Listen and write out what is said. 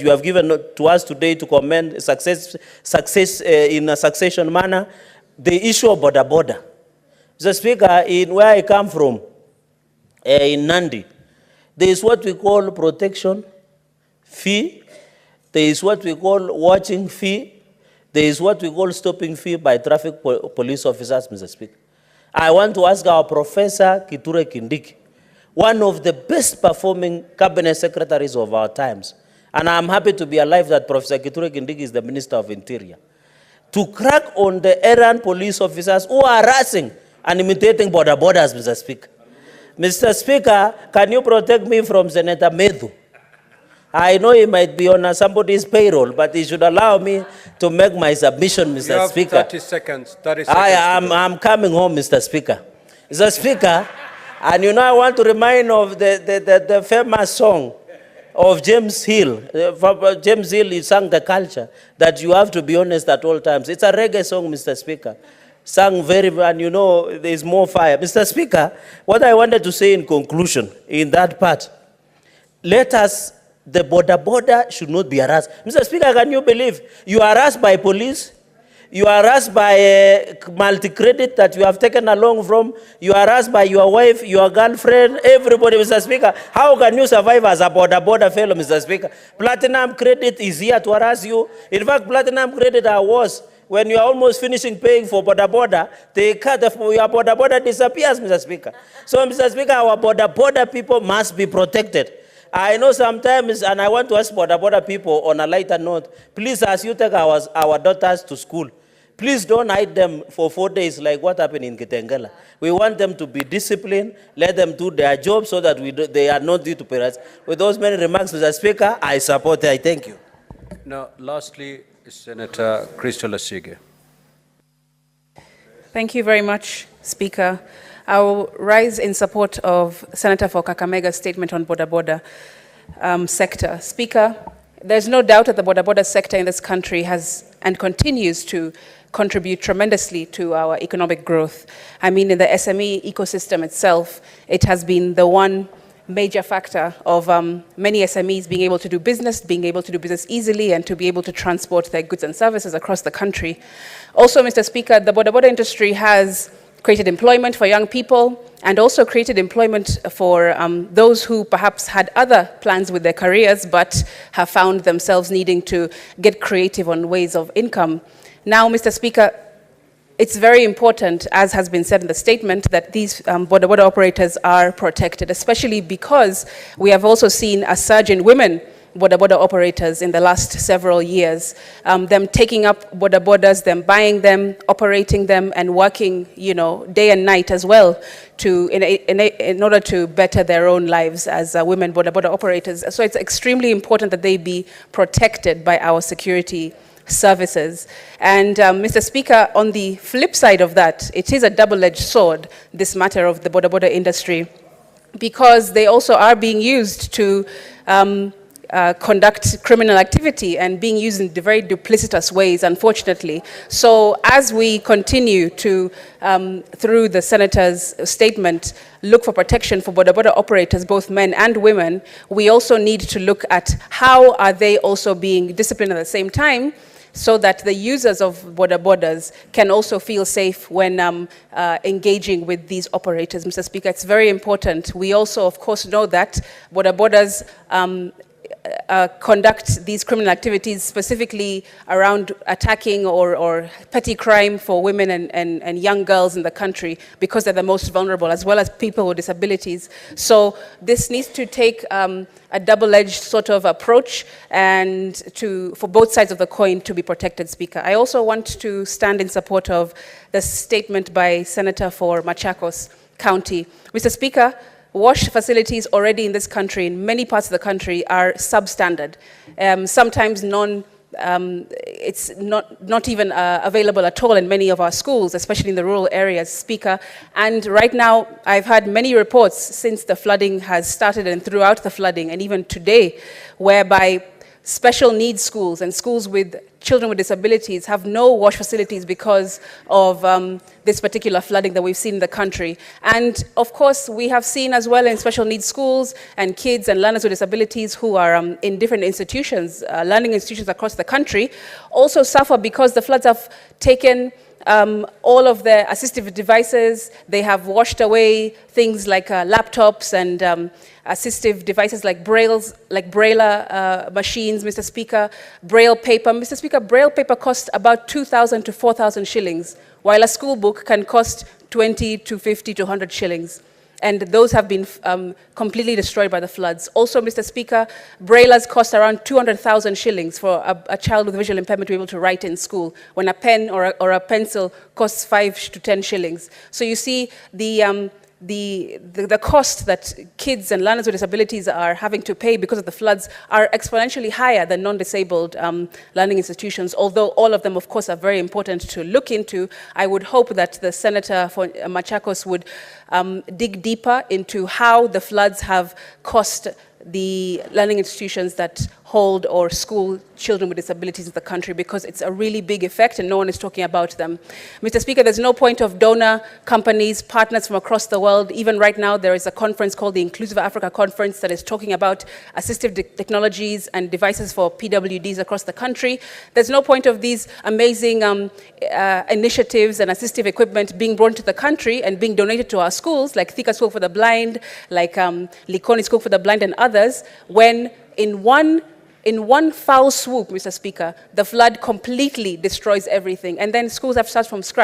you have given to us today to commend success in a succession manner, the issue of Boda. Mr. Speaker, in where I come from, in Nandi, there is what we call protection fee, there is what we call watching fee, there is what we call stopping fee by traffic police officers, Mr. Speaker. I want to ask our Professor Kithure Kindiki, one of the best performing cabinet secretaries of our times, and I'm happy to be alive that Professor Kithure Kindiki is the Minister of Interior, to crack on the errand police officers who are harassing and imitating borders, Mr. Speaker. Mr. Speaker, can you protect me from Senator Medhu? I know he might be on somebody's payroll, but he should allow me to make my submission, Mr. You have Speaker. 30 seconds. 30 seconds. I'm coming home, Mr. Speaker. Mr. Speaker, and you know I want to remind of the famous song of James Hill. James Hill, he sang the culture, that you have to be honest at all times. It's a reggae song, Mr. Speaker. Sung very well, and you know there's more fire. Mr. Speaker, what I wanted to say in conclusion, in that part, the border should not be harassed. Mr. Speaker, can you believe you are harassed by police? You are harassed by a multi-credit that you have taken along from. You are harassed by your wife, your girlfriend, everybody, Mr. Speaker. How can you survive as a border fellow, Mr. Speaker? Platinum credit is here to harass you. In fact, platinum credit are worse. When you are almost finishing paying for border, they cut your border disappears, Mr. Speaker. So, Mr. Speaker, our border people must be protected. I know sometimes, and I want to ask border people on a lighter note, please, as you take our daughters to school, please don't hide them for 4 days like what happened in Kitengela. We want them to be disciplined, let them do their job so that they are not due to parents. With those many remarks, Mr. Speaker, I support it. I thank you. Now, lastly, Senator Crystal Asige. Thank you very much, Speaker. I will rise in support of Senator for Kakamega's statement on border sector. Speaker, there's no doubt that the border sector in this country has and continues to contribute tremendously to our economic growth. I mean, in the SME ecosystem itself, it has been the one major factor of many SMEs being able to do business easily, and to be able to transport their goods and services across the country. Also, Mr. Speaker, the border industry has created employment for young people, and also created employment for those who perhaps had other plans with their careers, but have found themselves needing to get creative on ways of income. Now, Mr. Speaker, it's very important, as has been said in the statement, that these border operators are protected, especially because we have also seen a surge in women border operators in the last several years. Them taking up borders, them buying them, operating them, and working, day and night as well in order to better their own lives as women border operators. So it's extremely important that they be protected by our security services. And Mr. Speaker, on the flip side of that, it is a double-edged sword, this matter of the border industry, because they also are being used to conduct criminal activity and being used in very duplicitous ways, unfortunately. So as we continue to, through the Senator's statement, look for protection for border operators, both men and women, we also need to look at how are they also being disciplined at the same time, so that the users of borders can also feel safe when engaging with these operators. Mr. Speaker, it's very important. We also, of course, know that borders conduct these criminal activities specifically around attacking or petty crime for women and young girls in the country, because they're the most vulnerable, as well as people with disabilities. So this needs to take a double-edged sort of approach, and for both sides of the coin to be protected, Speaker. I also want to stand in support of the statement by Senator for Machakos County. Mr. Speaker, wash facilities already in this country, in many parts of the country, are substandard. Sometimes it's not even available at all in many of our schools, especially in the rural areas, Speaker. And right now, I've had many reports since the flooding has started and throughout the flooding, and even today, whereby special needs schools and schools with children with disabilities have no wash facilities because of this particular flooding that we've seen in the country. And of course, we have seen as well in special needs schools and kids and learners with disabilities who are in different institutions, learning institutions across the country, also suffer because the floods have taken all of their assistive devices. They have washed away things like laptops and assistive devices like braille machines, Mr. Speaker, braille paper. Mr. Speaker, braille paper costs about 2,000 to 4,000 shillings, while a school book can cost 20 to 50 to 100 shillings. And those have been completely destroyed by the floods. Also, Mr. Speaker, braillers cost around 200,000 shillings for a child with visual impairment to be able to write in school, when a pen or a pencil costs 5 to 10 shillings. So you see the cost that kids and learners with disabilities are having to pay because of the floods are exponentially higher than non-disabled learning institutions. Although all of them, of course, are very important to look into, I would hope that the Senator for Machakos would dig deeper into how the floods have cost the learning institutions that hold or school children with disabilities in the country, because it's a really big effect and no one is talking about them. Mr. Speaker, there's no point of donor companies, partners from across the world. Even right now, there is a conference called the Inclusive Africa Conference that is talking about assistive technologies and devices for PWDs across the country. There's no point of these amazing initiatives and assistive equipment being brought to the country and being donated to our schools, like Thika School for the Blind, like Likoni School for the Blind and others, when in one foul swoop, Mr. Speaker, the flood completely destroys everything. And then schools have to start from scratch.